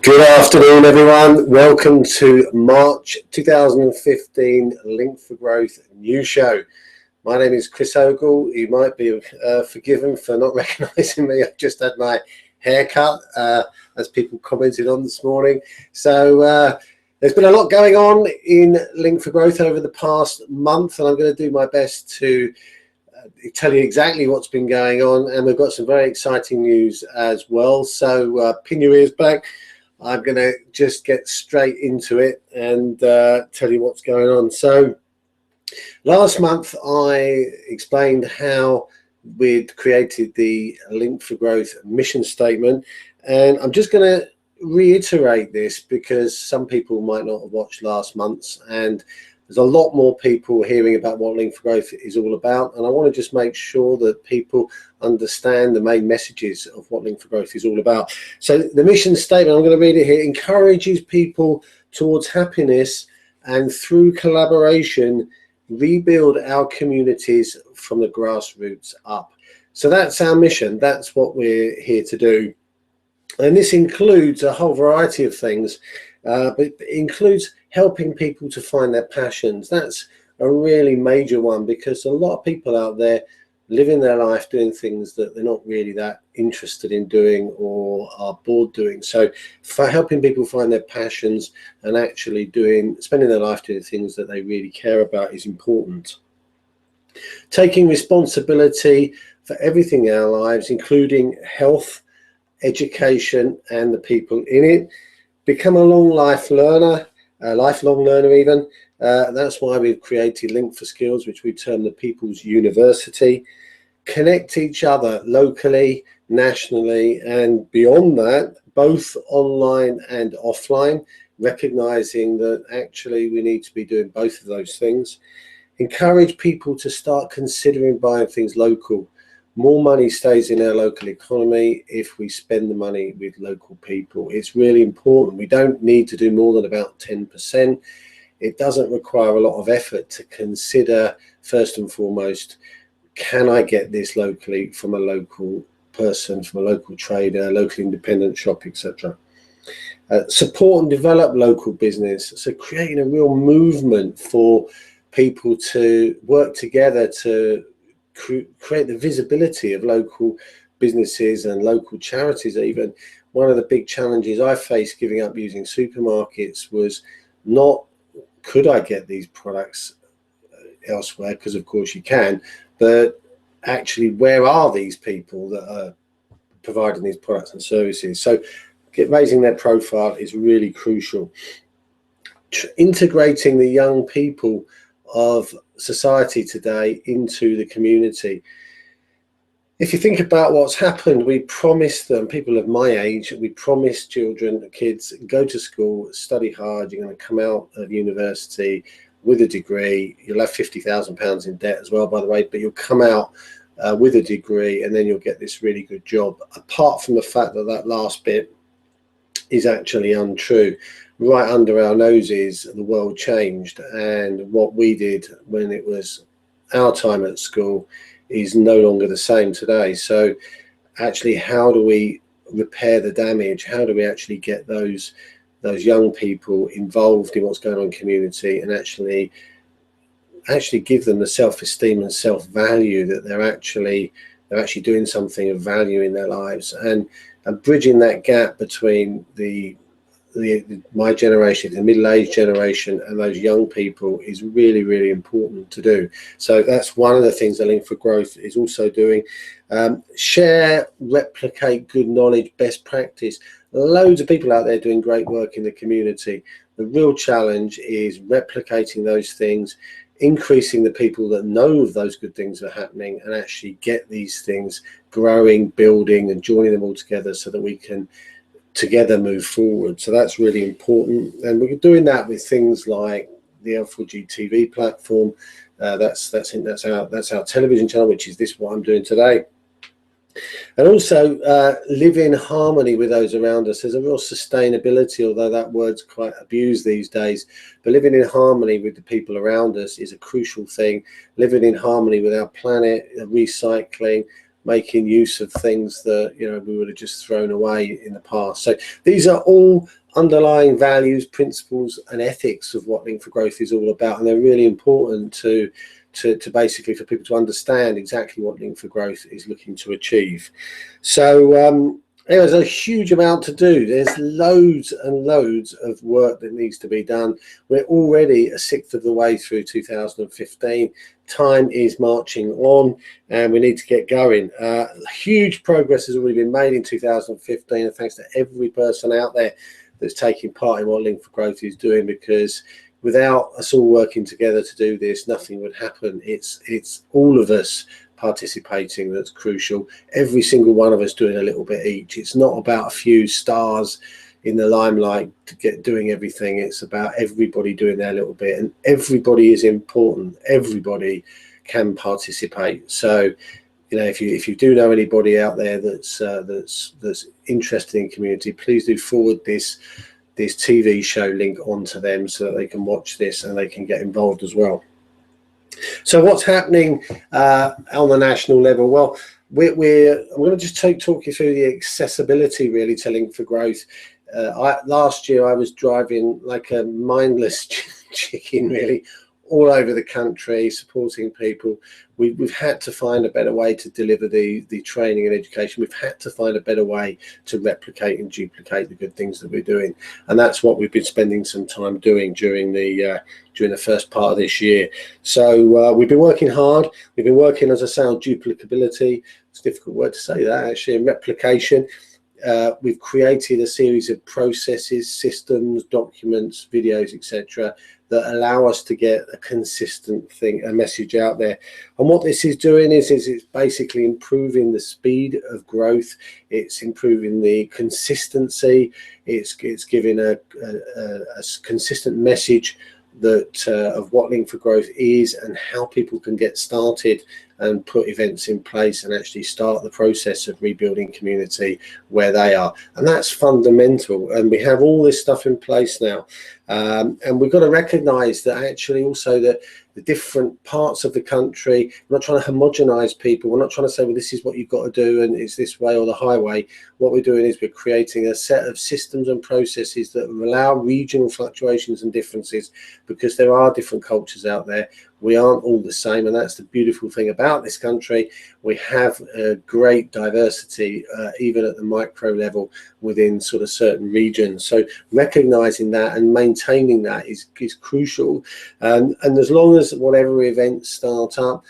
Good afternoon, everyone. Welcome to March 2015 Link for Growth news show. My name is Chris Ogle. You might be forgiven for not recognizing me. I've just had my haircut, as people commented on this morning. So there's been a lot going on in Link for Growth over the past month, and I'm going to do my best to tell you exactly what's been going on. And we've got some very exciting news as well. So pin your ears back. I'm going to just get straight into it and tell you what's going on. So last month I explained how we'd created the Link for Growth mission statement, and I'm just going to reiterate this because some people might not have watched last month's, and there's a lot more people hearing about what Link for Growth is all about, and I want to just make sure that people understand the main messages of what Link for Growth is all about. So the mission statement, I'm going to read it here, encourages people towards happiness and through collaboration rebuild our communities from the grassroots up. So that's our mission. That's what we're here to do. And this includes a whole variety of things, but it includes helping people to find their passions. That's a really major one because a lot of people out there living their life doing things that they're not really that interested in doing or are bored doing. So for helping people find their passions and actually spending their life doing things that they really care about is important. Taking responsibility for everything in our lives, including health, education, and the people in it. Become a lifelong learner even. That's why we've created Link for Skills, which we term the People's University. Connect each other locally, nationally, and beyond that, both online and offline, recognizing that actually we need to be doing both of those things. Encourage people to start considering buying things local. More money stays in our local economy if we spend the money with local people. It's really important. We don't need to do more than about 10%. It doesn't require a lot of effort to consider, first and foremost, can I get this locally from a local person, from a local trader, local independent shop, etc. Support and develop local business. So creating a real movement for people to work together to create the visibility of local businesses and local charities. Even one of the big challenges I faced giving up using supermarkets was not could I get these products elsewhere, because of course you can, but actually where are these people that are providing these products and services. So raising their profile is really crucial. Integrating the young people of society today into the community. If you think about what's happened, we promised them, people of my age, we promised children, kids, go to school, study hard, you're going to come out of university with a degree, you'll have £50,000 in debt as well, by the way, but you'll come out with a degree and then you'll get this really good job. Apart from the fact that that last bit is actually untrue. Right under our noses, the world changed, and what we did when it was our time at school is no longer the same today. So actually, how do we repair the damage? How do we actually get those young people involved in what's going on in community and actually give them the self-esteem and self-value that they're actually doing something of value in their lives, and bridging that gap between my generation, the middle-aged generation, and those young people is really, really important to do. So that's one of the things that Link for Growth is also doing. Share, replicate good knowledge, best practice. Loads of people out there doing great work in the community. The real challenge is replicating those things, increasing the people that know of those good things are happening, and actually get these things growing, building, and joining them all together so that we can together move forward. So that's really important, and we're doing that with things like the L4G TV platform. That's our television channel, which is this what I'm doing today. And also live in harmony with those around us. There's a real sustainability, although that word's quite abused these days, but living in harmony with the people around us is a crucial thing. Living in harmony with our planet, recycling, making use of things that, you know, we would have just thrown away in the past. So these are all underlying values, principles and ethics of what Link for Growth is all about, and they're really important to basically for people to understand exactly what Link for Growth is looking to achieve. So there's a huge amount to do. There's loads and loads of work that needs to be done. We're already a sixth of the way through 2015. Time is marching on and we need to get going. Huge progress has already been made in 2015, and thanks to every person out there that's taking part in what Link for Growth is doing, because without us all working together to do this, nothing would happen. It's all of us participating that's crucial. Every single one of us doing a little bit each. It's not about a few stars in the limelight to get doing everything. It's about everybody doing their little bit, and everybody is important. Everybody can participate. So, you know, if you do know anybody out there that's interested in community, please do forward this TV show link onto them so that they can watch this and they can get involved as well. So what's happening on the national level? Well, I'm going to just talk you through the accessibility really to Link for Growth. Last year I was driving like a mindless chicken really all over the country supporting people. We've had to find a better way to deliver the training and education. We've had to find a better way to replicate and duplicate the good things that we're doing, and that's what we've been spending some time doing during the first part of this year. So we've been working hard. We've been working, as I say, on duplicability. It's a difficult word to say that actually, and replication. We've created a series of processes, systems, documents, videos, etc., that allow us to get a consistent a message out there. And what this is doing is it's basically improving the speed of growth. It's improving the consistency. It's giving a consistent message that of what Link for Growth is and how people can get started and put events in place and actually start the process of rebuilding community where they are. And that's fundamental, and we have all this stuff in place now, and we've got to recognize that actually also that the different parts of the country, we're not trying to homogenize people. We're not trying to say, well, this is what you've got to do and it's this way or the highway. What we're doing is we're creating a set of systems and processes that will allow regional fluctuations and differences, because there are different cultures out there. We aren't all the same, and that's the beautiful thing about this country. We have a great diversity, even at the micro level within sort of certain regions. So recognizing that and maintaining that is crucial. And as long as whatever events start up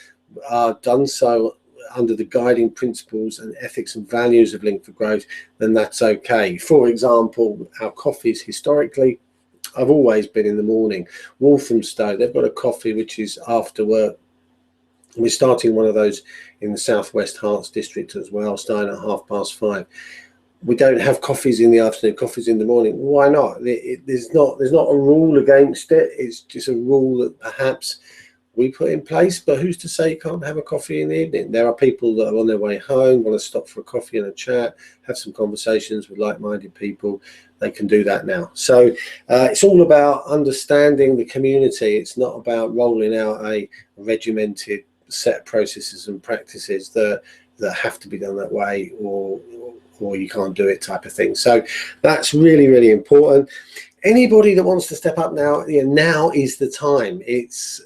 are done so under the guiding principles and ethics and values of Link for Growth, then that's okay. For example, our coffees historically, I've always been in the morning. Walthamstow, they've got a coffee which is after work. We're starting one of those in the Southwest Hearts district as well, starting at 5:30. We don't have coffees in the afternoon, coffees in the morning. Why not? There's not a rule against it. It's just a rule that perhaps we put in place, but who's to say you can't have a coffee in the evening? There are people that are on their way home, want to stop for a coffee and a chat, have some conversations with like-minded people. They can do that now. So it's all about understanding the community. It's not about rolling out a regimented set of processes and practices that have to be done that way, or you can't do it type of thing. So that's really, really important. Anybody that wants to step up now, now is the time. It's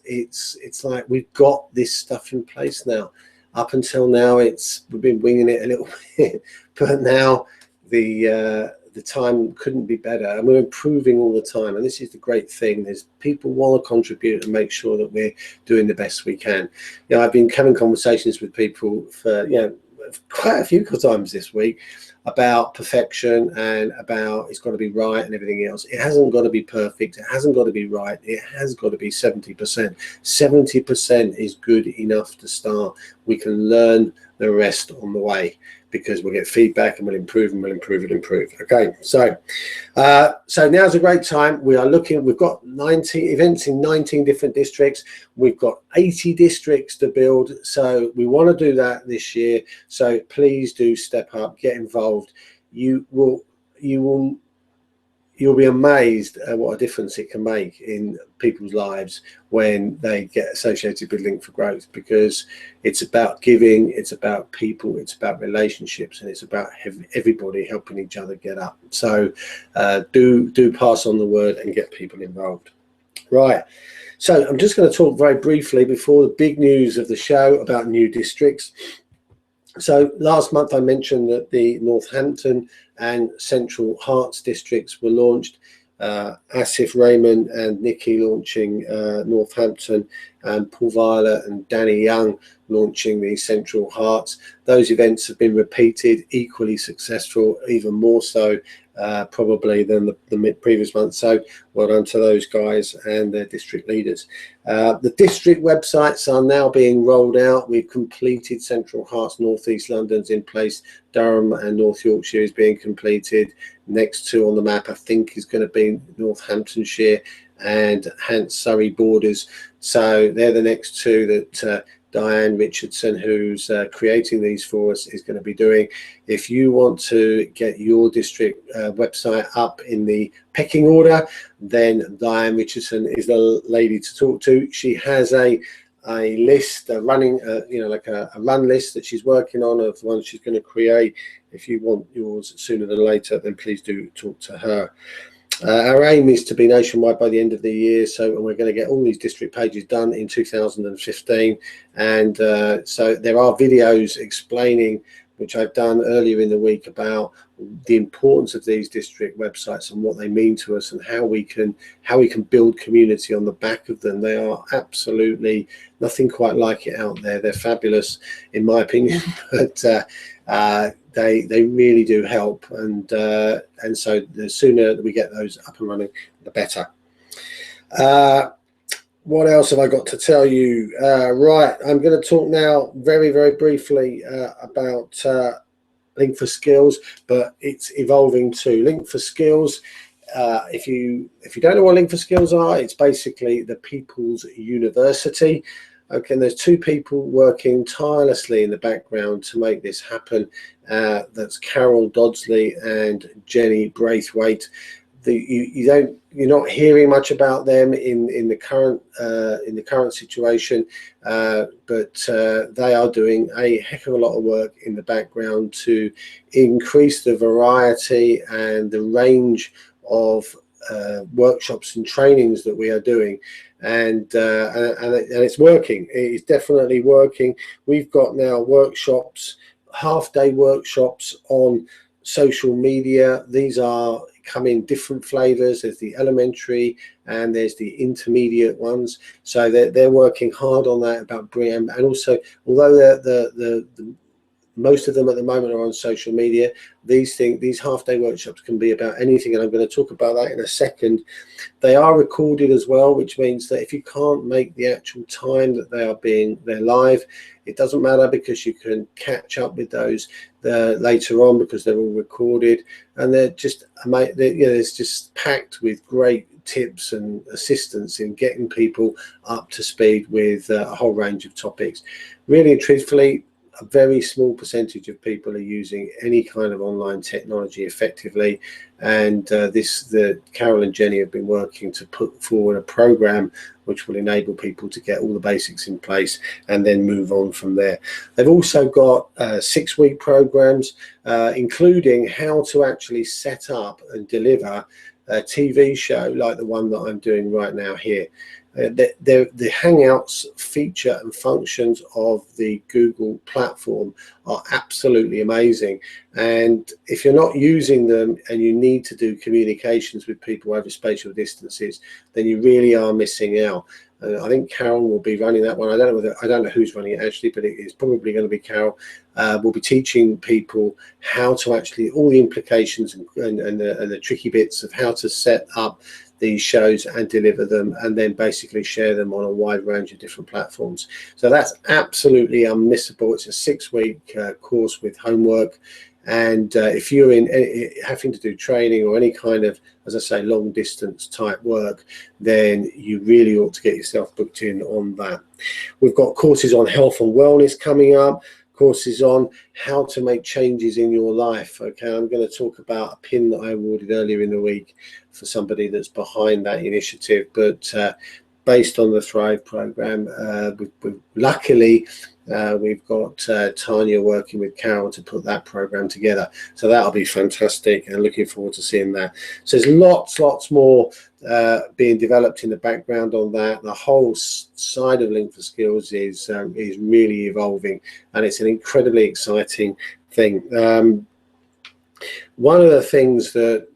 like we've got this stuff in place now. Up until now, we've been winging it a little bit, but now the time couldn't be better, and we're improving all the time. And this is the great thing: there's people want to contribute and make sure that we're doing the best we can. I've been having conversations with people for quite a few times this week about perfection and about it's got to be right and everything else. It hasn't got to be perfect. It hasn't got to be right. It has got to be 70%. 70% is good enough to start. We can learn the rest on the way, because we'll get feedback and we'll improve and we'll improve and improve. Okay, so now's a great time. We've got 19 events in 19 different districts. We've got 80 districts to build. So we want to do that this year. So please do step up, get involved. You will you'll be amazed at what a difference it can make in people's lives when they get associated with Link for Growth, because it's about giving, it's about people, it's about relationships, and it's about everybody helping each other get up. So do pass on the word and get people involved. Right, so I'm just going to talk very briefly before the big news of the show about new districts. So last month I mentioned that the Northampton and Central Hearts districts were launched. Asif Raymond and Nikki launching Northampton, and Paul Violet and Danny Young launching the Central Hearts. Those events have been repeated, equally successful, even more so probably than the previous month. So well done to those guys and their district leaders. The district websites are now being rolled out. We've completed Central Hearts, North East London's in place. Durham and North Yorkshire is being completed. Next two on the map, I think, is going to be Northamptonshire and Hants Surrey borders. So they're the next two that Diane Richardson, who's creating these for us, is going to be doing. If you want to get your district website up in the pecking order, then Diane Richardson is the lady to talk to. She has a list, running, like a run list that she's working on of ones she's going to create. If you want yours sooner than later, then please do talk to her. Our aim is to be nationwide by the end of the year, so we're going to get all these district pages done in 2015, and so there are videos explaining, which I've done earlier in the week, about the importance of these district websites and what they mean to us, and how we can build community on the back of them. They are absolutely nothing quite like it out there. They're fabulous in my opinion, but they really do help, and so the sooner that we get those up and running, the better. What else have I got to tell you? Right, I'm going to talk now very, very briefly about Link for Skills, but it's evolving too. Link for Skills, if you don't know what Link for Skills are, it's basically the People's University. Okay, and there's two people working tirelessly in the background to make this happen. That's Carol Dodsley and Jenny Braithwaite. You're not hearing much about them in the current situation, but they are doing a heck of a lot of work in the background to increase the variety and the range of workshops and trainings that we are doing, and it's working. It is definitely working. We've got now workshops, half-day workshops on social media. These come in different flavors. There's the elementary and there's the intermediate ones, so they're working hard on that, about bringing, and also, although the most of them at the moment are on social media, these half-day workshops can be about anything, and I'm going to talk about that in a second. They are recorded as well, which means that if you can't make the actual time that they're live, it doesn't matter, because you can catch up with those later on, because they're all recorded, and they're just it's just packed with great tips and assistance in getting people up to speed with a whole range of topics. Really and truthfully, a very small percentage of people are using any kind of online technology effectively, and Carol and Jenny have been working to put forward a program which will enable people to get all the basics in place and then move on from there. They've also got 6-week programs, including how to actually set up and deliver a TV show like the one that I'm doing right now here. The Hangouts feature and functions of the Google platform are absolutely amazing, and if you're not using them and you need to do communications with people over spatial distances, then you really are missing out. I think Carol will be running that one. I don't know who's running it actually, but it is probably going to be Carol. We'll be teaching people how to actually, all the implications and the tricky bits of how to set up these shows and deliver them, and then basically share them on a wide range of different platforms. So that's absolutely unmissable. It's a 6-week course with homework, and if you're having to do training or any kind of, as I say, long distance type work, then you really ought to get yourself booked in on that. We've got courses on health and wellness coming up, courses on how to make changes in your life. Okay, I'm going to talk about a pin that I awarded earlier in the week for somebody that's behind that initiative, but based on the Thrive program, luckily we've got Tanya working with Carol to put that program together, so that'll be fantastic, and looking forward to seeing that. So there's lots more being developed in the background on that. The whole side of Link for Skills is really evolving, and it's an incredibly exciting thing. One of the things that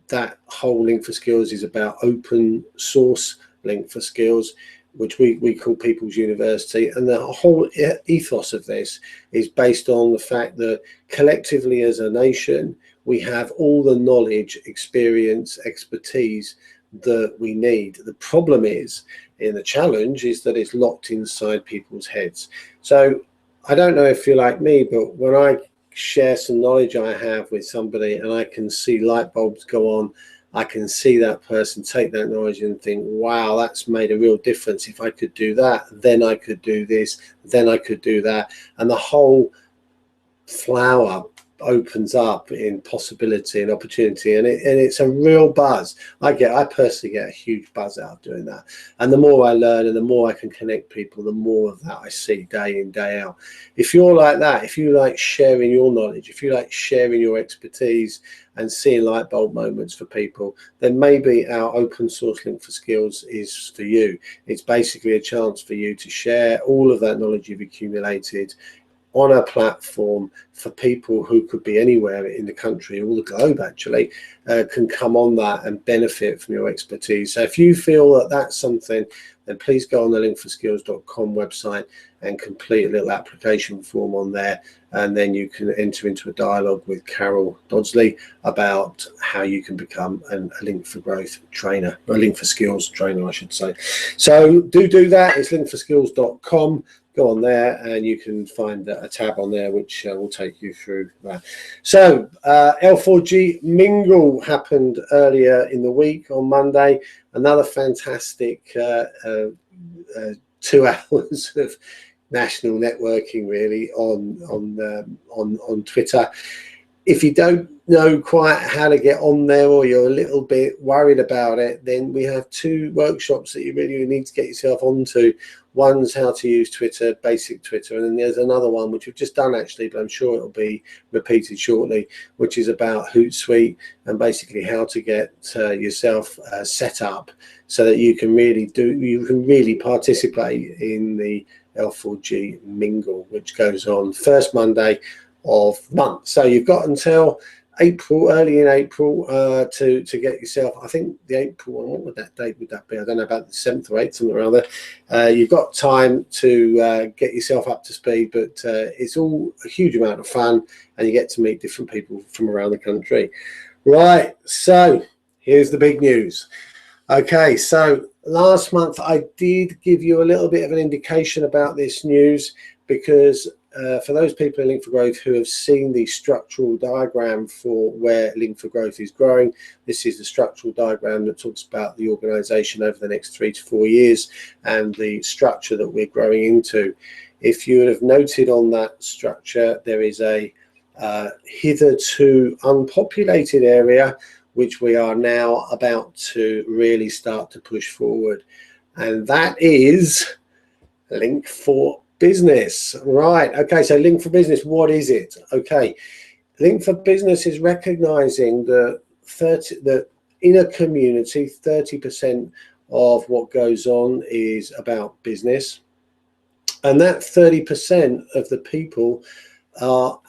that whole Link for Skills is about, open source Link for Skills, which we call People's University, and the whole ethos of this is based on the fact that collectively as a nation we have all the knowledge, experience, expertise that we need. The problem is, and the challenge is, that it's locked inside people's heads. So I don't know if you're like me, but when I share some knowledge I have with somebody and I can see light bulbs go on, I can see that person take that knowledge and think, wow, that's made a real difference. If I could do that, then I could do this, then I could do that. And the whole flower opens up in possibility and opportunity, and it's a real buzz. I personally get a huge buzz out of doing that. And the more I learn and the more I can connect people, the more of that I see day in, day out. If you're like that, if you like sharing your knowledge, if you like sharing your expertise and seeing light bulb moments for people, then maybe our open source Link for Skills is for you. It's basically a chance for you to share all of that knowledge you've accumulated on a platform for people who could be anywhere in the country, or the globe actually, can come on that and benefit from your expertise. So if you feel that that's something, then please go on the linkforskills.com website and complete a little application form on there, and then you can enter into a dialogue with Carol Dodsley about how you can become a Link for Growth trainer, or a Link for Skills trainer I should say. So do that. It's linkforskills.com. Go on there and you can find a tab on there which will take you through that. So L4G Mingle happened earlier in the week on Monday. Another fantastic 2 hours of national networking really on Twitter. If you don't know quite how to get on there, or you're a little bit worried about it, then we have 2 workshops that you really need to get yourself onto. One's how to use Twitter, basic Twitter, and then there's another one which we've just done actually, but I'm sure it'll be repeated shortly, which is about Hootsuite and basically how to get yourself set up so that you can really participate in the L4G Mingle, which goes on first Monday of the month. So you've got until April, early in April, to get yourself, I think the April one, what would that date would that be? I don't know, about the 7th or 8th, something around there. You've got time to get yourself up to speed, but it's all a huge amount of fun, and you get to meet different people from around the country. Right, so here's the big news. Okay, so last month I did give you a little bit of an indication about this news, because for those people in Link for Growth who have seen the structural diagram for where Link for Growth is growing, this is the structural diagram that talks about the organization over the next 3 to 4 years and the structure that we're growing into. If you have noted on that structure, there is a hitherto unpopulated area which we are now about to really start to push forward, and that is Link for Business. Right, okay, so Link for Business, what is it? Okay, Link for Business is recognizing that in a community 30% of what goes on is about business, and that 30% of the people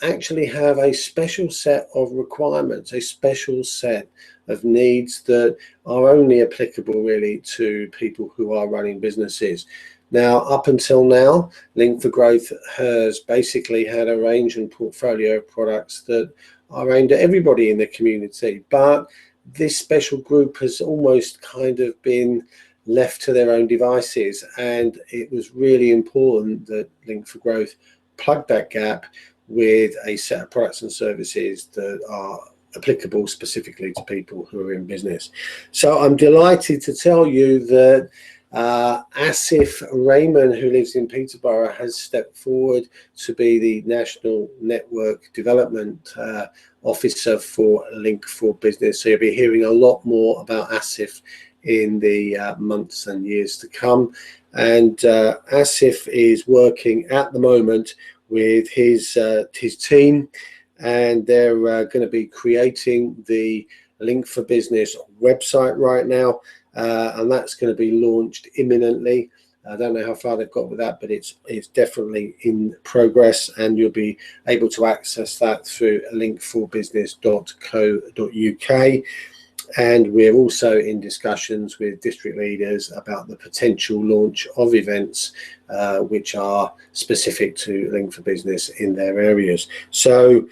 actually have a special set of requirements, a special set of needs that are only applicable really to people who are running businesses. Now, up until now, Link for Growth has basically had a range and portfolio of products that are aimed at everybody in the community, but this special group has almost kind of been left to their own devices, and it was really important that Link for Growth plugged that gap with a set of products and services that are applicable specifically to people who are in business. So I'm delighted to tell you that Asif Raymond, who lives in Peterborough, has stepped forward to be the National Network Development Officer for Link for Business. So you'll be hearing a lot more about Asif in the months and years to come. And Asif is working at the moment with his team, and they're going to be creating the Link for Business website right now, and that's going to be launched imminently. I don't know how far they've got with that, but it's definitely in progress, and you'll be able to access that through linkforbusiness.co.uk. And we're also in discussions with district leaders about the potential launch of events which are specific to Link for Business in their areas. So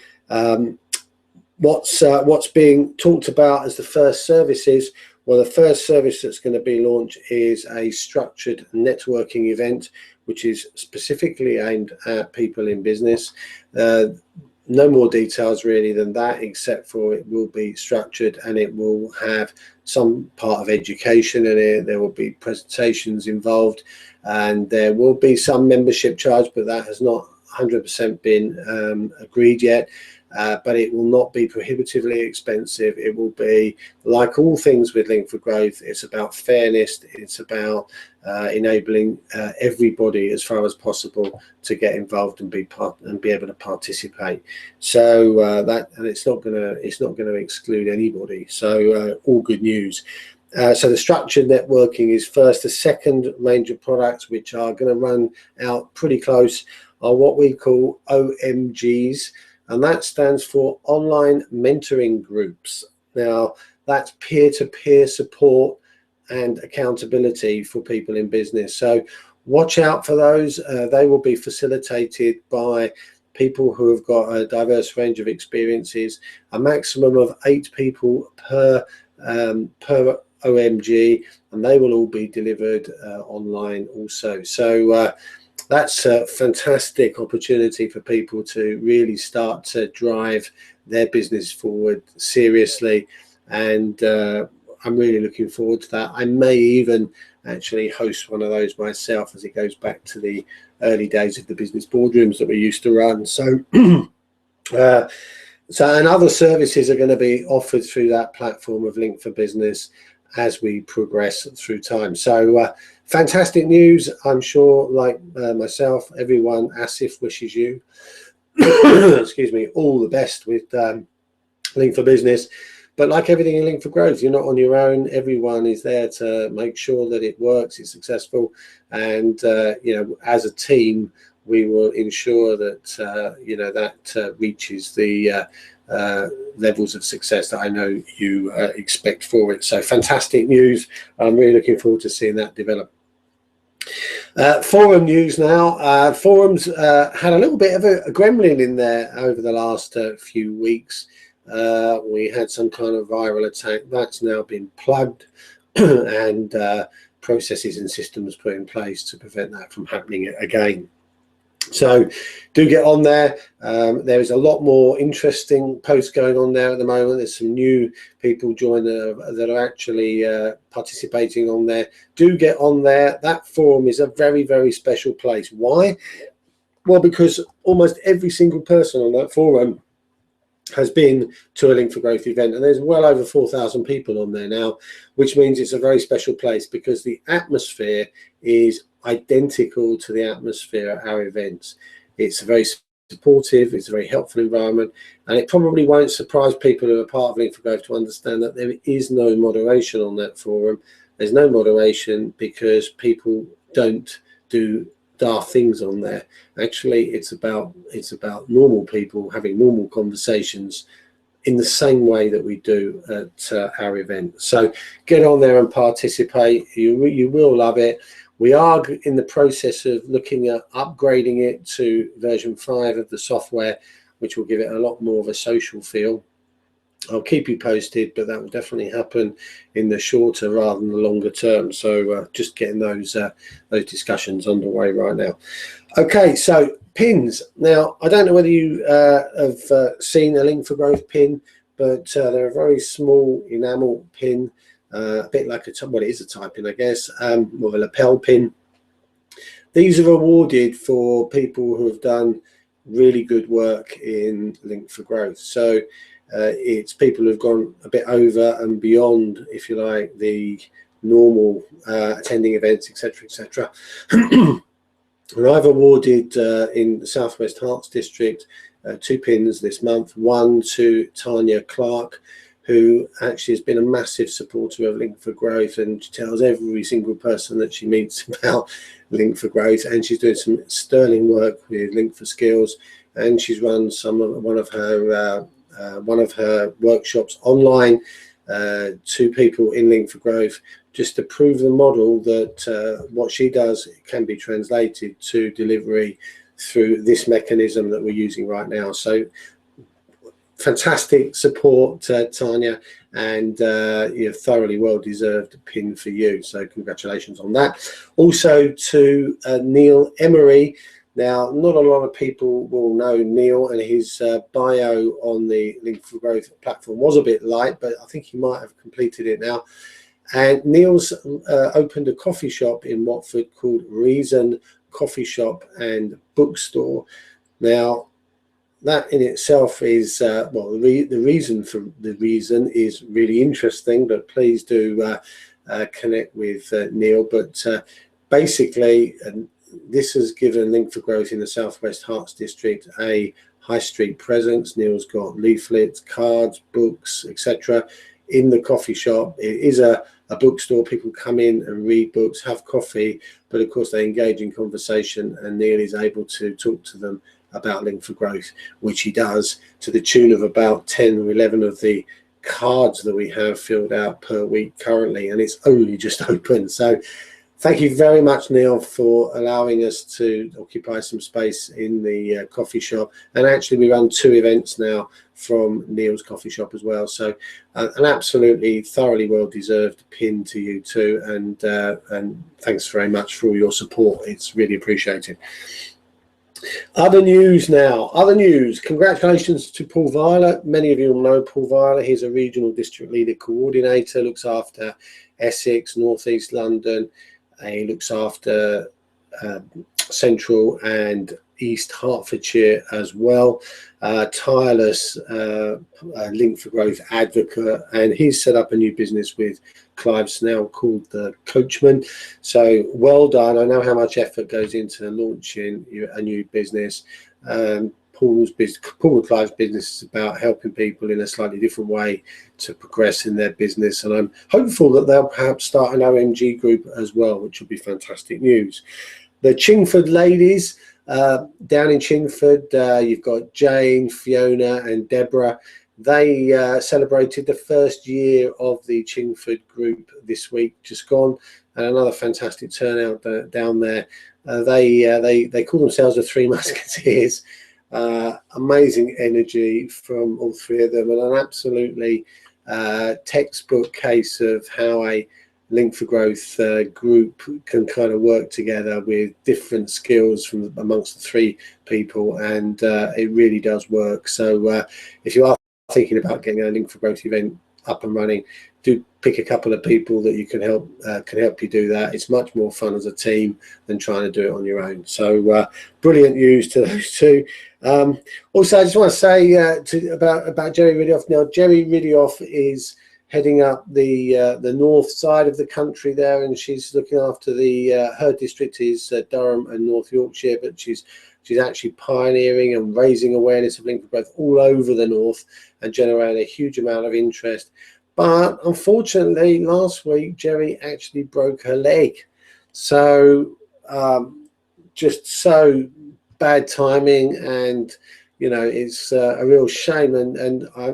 what's being talked about as the first services? Well, the first service that's going to be launched is a structured networking event, which is specifically aimed at people in business. No more details really than that, except for it will be structured and it will have some part of education in it. There will be presentations involved, and there will be some membership charge, but that has not 100% been agreed yet. But it will not be prohibitively expensive. It will be, like all things with Link for Growth, it's about fairness. It's about enabling everybody as far as possible to get involved and be able to participate. So and it's not going to exclude anybody. So all good news. So the structured networking is first. The second range of products, which are going to run out pretty close, are what we call OMGs. And that stands for online mentoring groups. Now, that's peer-to-peer support and accountability for people in business. So watch out for those. They will be facilitated by people who have got a diverse range of experiences, a maximum of 8 people per OMG, and they will all be delivered online also. So that's a fantastic opportunity for people to really start to drive their business forward seriously, and I'm really looking forward to that. I may even actually host one of those myself, as it goes back to the early days of the business boardrooms that we used to run. So and other services are going to be offered through that platform of Link for Business as we progress through time. So fantastic news. I'm sure, like myself, everyone, Asif wishes you excuse me, all the best with Link for Business. But like everything in Link for Growth, you're not on your own. Everyone is there to make sure that it works, it's successful, and as a team, we will ensure that that reaches the levels of success that I know you expect for it. So fantastic news. I'm really looking forward to seeing that develop. Forum news now. Forums had a little bit of a gremlin in there over the last few weeks. We had some kind of viral attack that's now been plugged and processes and systems put in place to prevent that from happening again. So do get on there. There is a lot more interesting posts going on there at the moment. There's some new people join that are actually participating on there. Do get on there. That forum is a very, very special place. Why? Well, because almost every single person on that forum has been to a Link for Growth event, and there's well over 4,000 people on there now, which means it's a very special place because the atmosphere is identical to the atmosphere at our events. It's very supportive, it's a very helpful environment, and it probably won't surprise people who are part of Link for Growth to understand that there is no moderation on that forum. There's no moderation because people don't do daft things on there. Actually, it's about normal people having normal conversations in the same way that we do at our event. So get on there and participate. You will love it. We are in the process of looking at upgrading it to version 5 of the software, which will give it a lot more of a social feel. I'll keep you posted, but that will definitely happen in the shorter rather than the longer term. So just getting those discussions underway right now. Okay, so pins. Now, I don't know whether you have seen a Link for Growth pin, but they're a very small enamel pin. a bit like well, it is a tie-pin, I guess, or a lapel pin. These are awarded for people who have done really good work in Link for Growth. So it's people who've gone a bit over and beyond, if you like, the normal attending events, etc., etc. And I've awarded in the Southwest Hearts District 2 pins this month. One to Tanya Clark, who actually has been a massive supporter of Link for Growth, and she tells every single person that she meets about Link for Growth, and she's doing some sterling work with Link for Skills, and she's run one of her workshops online to people in Link for Growth, just to prove the model that what she does can be translated to delivery through this mechanism that we're using right now. So fantastic support, Tanya, and you're thoroughly well deserved pin for you. So congratulations on that. Also to Neil Emery. Now, not a lot of people will know Neil, and his bio on the Link for Growth platform was a bit light, but I think he might have completed it now. And Neil's opened a coffee shop in Watford called Reason Coffee Shop and Bookstore. Now, that in itself is, well, the reason for the reason is really interesting, but please do connect with Neil. But basically, this has given Link for Growth in the Southwest Hearts District a high street presence. Neil's got leaflets, cards, books, etc. in the coffee shop. It is a bookstore. People come in and read books, have coffee, but of course they engage in conversation, and Neil is able to talk to them about Link for Growth, which he does to the tune of about 10 or 11 of the cards that we have filled out per week currently, and it's only just open. So thank you very much, Neil, for allowing us to occupy some space in the coffee shop. And actually we run 2 events now from Neil's coffee shop as well. So an absolutely thoroughly well-deserved pin to you too. And thanks very much for all your support. It's really appreciated. Other news now. Other news. Congratulations to Paul Violet. Many of you will know Paul Violet. He's a regional district leader coordinator, looks after Essex, North East London. He looks after Central and East Hertfordshire as well. Tireless Link for Growth advocate, and he's set up a new business with Clive Snell called the Coachman. So well done. I know how much effort goes into launching a new business. Paul and Clive's business is about helping people in a slightly different way to progress in their business, and I'm hopeful that they'll perhaps start an OMG group as well, which will be fantastic news. The Chingford ladies down in Chingford, you've got Jane, Fiona and Deborah. They celebrated the first year of the Chingford group this week, just gone, and another fantastic turnout down there. They call themselves the Three Musketeers. Amazing energy from all 3 of them, and an absolutely textbook case of how a Link for Growth group can kind of work together with different skills from amongst the 3 people, and it really does work. So if you are thinking about getting a Link for Growth event up and running, do pick a couple of people that you can help you do that. It's much more fun as a team than trying to do it on your own. So brilliant news to those 2. Also, I just want to say about Jerry Ridioff. Now, Jerry Ridioff is heading up the north side of the country there, and she's looking after her district is Durham and North Yorkshire, but she's actually pioneering and raising awareness of Link for Growth all over the north and generating a huge amount of interest. But unfortunately, last week, Jerry actually broke her leg. So just so bad timing, and, you know, it's a real shame. And I,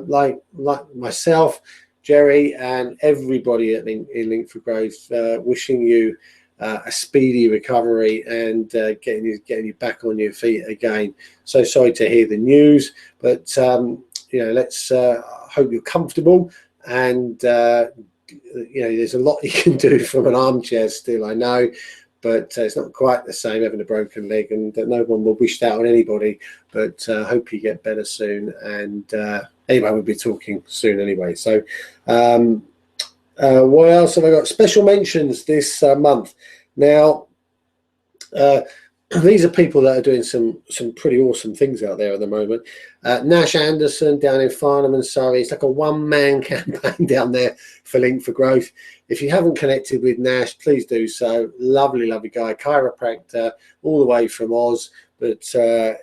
like myself, Jerry, and everybody at in Link for Growth, wishing you a speedy recovery and getting you back on your feet again. So sorry to hear the news, but you know, let's hope you're comfortable. And you know, there's a lot you can do from an armchair still, I know, but it's not quite the same having a broken leg, and no one will wish that on anybody. But hope you get better soon. And anyway, we'll be talking soon anyway. So What else have I got? Special mentions this month. Now, these are people that are doing some pretty awesome things out there at the moment. Nash Anderson down in Farnham and Surrey. It's like a one-man campaign down there for Link for Growth. If you haven't connected with Nash, please do so. Lovely, lovely guy, chiropractor, all the way from Oz. But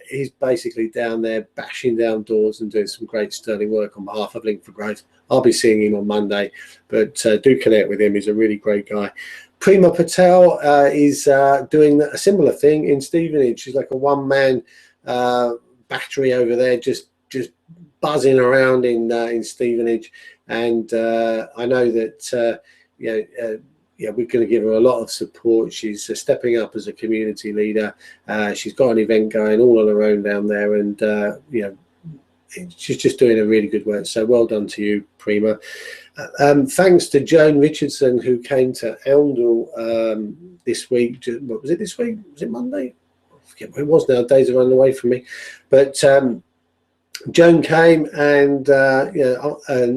he's basically down there bashing down doors and doing some great sterling work on behalf of Link for Growth. I'll be seeing him on Monday, but do connect with him. He's a really great guy. Prima Patel is doing a similar thing in Stevenage. She's like a one-man battery over there, just buzzing around in Stevenage. And I know that we're going to give her a lot of support. She's stepping up as a community leader. She's got an event going all on her own down there, and she's just doing a really good work. So well done to you, Prima. Thanks to Joan Richardson, who came to Oundle this week. What was it this week? Was it Monday? I forget what it was now. Days are running away from me. But Joan came, and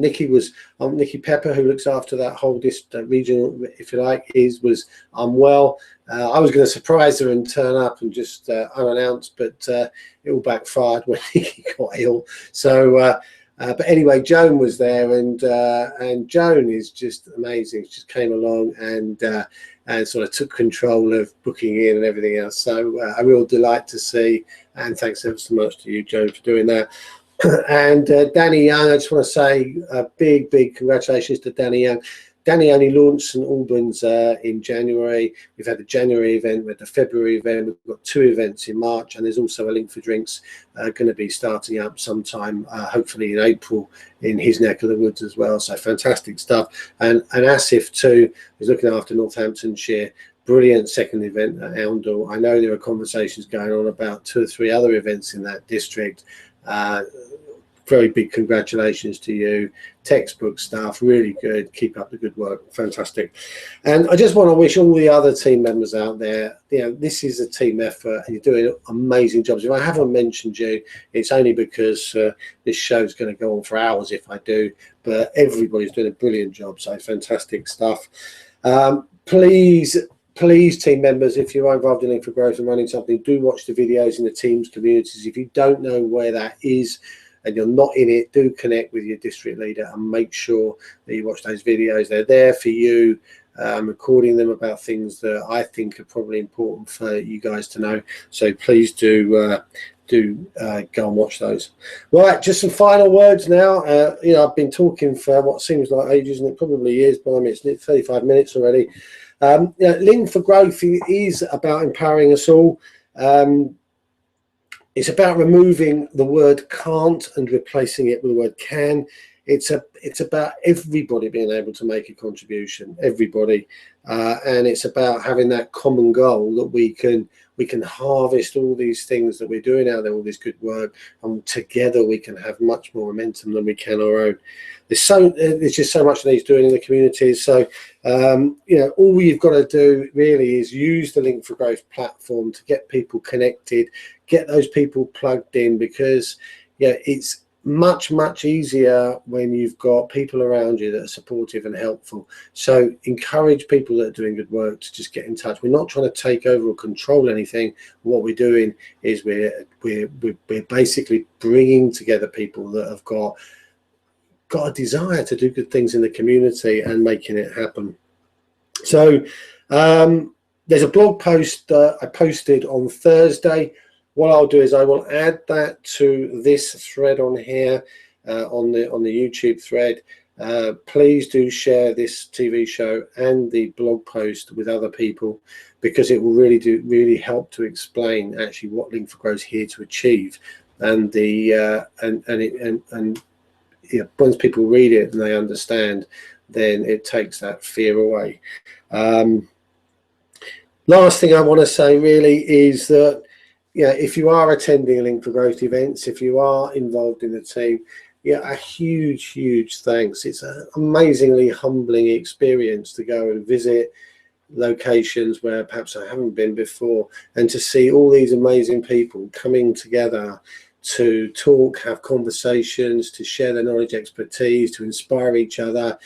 Nikki Pepper, who looks after that whole region, if you like, was unwell. I was going to surprise her and turn up and just unannounced, but it all backfired when Nikki got ill. So, but anyway, Joan was there, and Joan is just amazing. She just came along and sort of took control of booking in and everything else. So a real delight to see, and thanks ever so much to you, Joan, for doing that. And Danny Young, I just want to say a big congratulations to Danny Young. Danny only launched St Albans in January. We've had the January event, we had the February event, we've got 2 events in March, and there's also a Link for Drinks going to be starting up sometime, hopefully in April, in his neck of the woods as well. So fantastic stuff. And Asif too is looking after Northamptonshire. Brilliant second event at Oundle. I know there are conversations going on about 2 or 3 other events in that district. Very big congratulations to you. Textbook stuff, really good. Keep up the good work. Fantastic. And I just want to wish all the other team members out there, this is a team effort and you're doing amazing jobs. If I haven't mentioned you, it's only because this show's going to go on for hours if I do, but everybody's doing a brilliant job. So fantastic stuff. Please, team members, if you're involved in Link for Growth and running something, do watch the videos in the teams communities. If you don't know where that is and you're not in it, do connect with your district leader and make sure that you watch those videos. They're there for you. I'm recording them about things that I think are probably important for you guys to know. So please do go and watch those. Right, just some final words now. I've been talking for what seems like ages, and it probably is, but I mean, it's 35 minutes already. Link for Growth is about empowering us all. It's about removing the word can't and replacing it with the word can. It's about everybody being able to make a contribution, everybody, and it's about having that common goal that we can harvest all these things that we're doing out there, all this good work, and together we can have much more momentum than we can our own. There's just so much that he's doing in the communities. So all you've got to do really is use the Link for Growth platform to get people connected, get those people plugged in, because it's much easier when you've got people around you that are supportive and helpful. So encourage people that are doing good work to just get in touch. We're not trying to take over or control anything. What we're doing is we're basically bringing together people that have got a desire to do good things in the community and making it happen. So there's a blog post that I posted on Thursday. What I'll do is I will add that to this thread on here, on the YouTube thread. Please do share this TV show and the blog post with other people, because it will really help to explain actually what Link for Growth is here to achieve, and once people read it and they understand, then it takes that fear away. Last thing I want to say really is that if you are attending Link for Growth events, if you are involved in the team, a huge thanks. It's an amazingly humbling experience to go and visit locations where perhaps I haven't been before, and to see all these amazing people coming together to talk, have conversations, to share their knowledge, expertise, to inspire each other.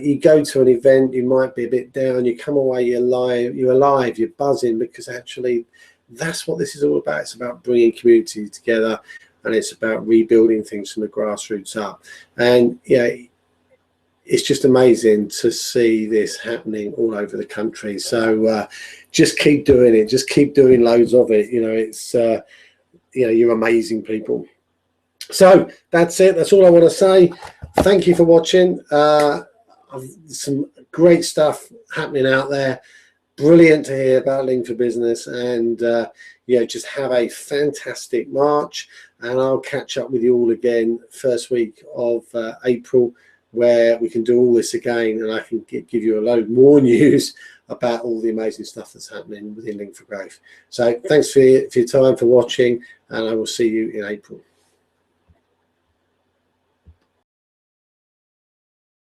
you go to an event, you might be a bit down, you come away, you're alive, you're buzzing, because actually that's what this is all about. It's about bringing community together, and it's about rebuilding things from the grassroots up. And it's just amazing to see this happening all over the country. So just keep doing it, just keep doing loads of it. It's you're amazing people. So that's it, that's all I want to say. Thank you for watching. Some great stuff happening out there. Brilliant to hear about Link for Business, and just have a fantastic March, and I'll catch up with you all again first week of April, where we can do all this again, and I can give you a load more news about all the amazing stuff that's happening within Link for Growth. So thanks for your time, for watching, and I will see you in April.